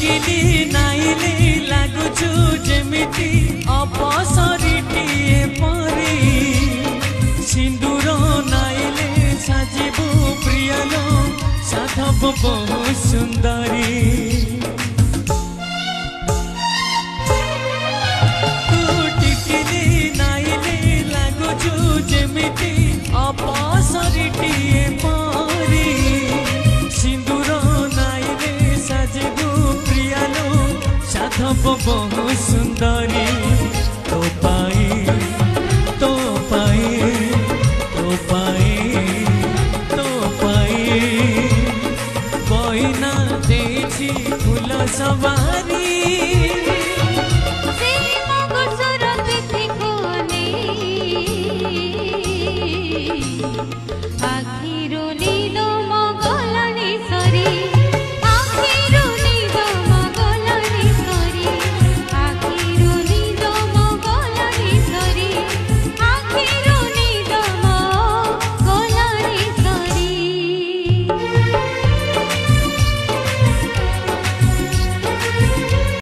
टिकिली नाइले लागुछु जेमिति अपसरिटिए परी सिंदूर नाइले साजिबु प्रियलो साधब बहु सुंदरी तू टिकिली नाइले लागुछु जेमिति अपसरिटिए परी सिंदूर नाइले साजिबु प्रियलो साधब बहु सुंदरी तो पाई तो पाई तो पाई तो पाई कोई ना देछि फूल सवा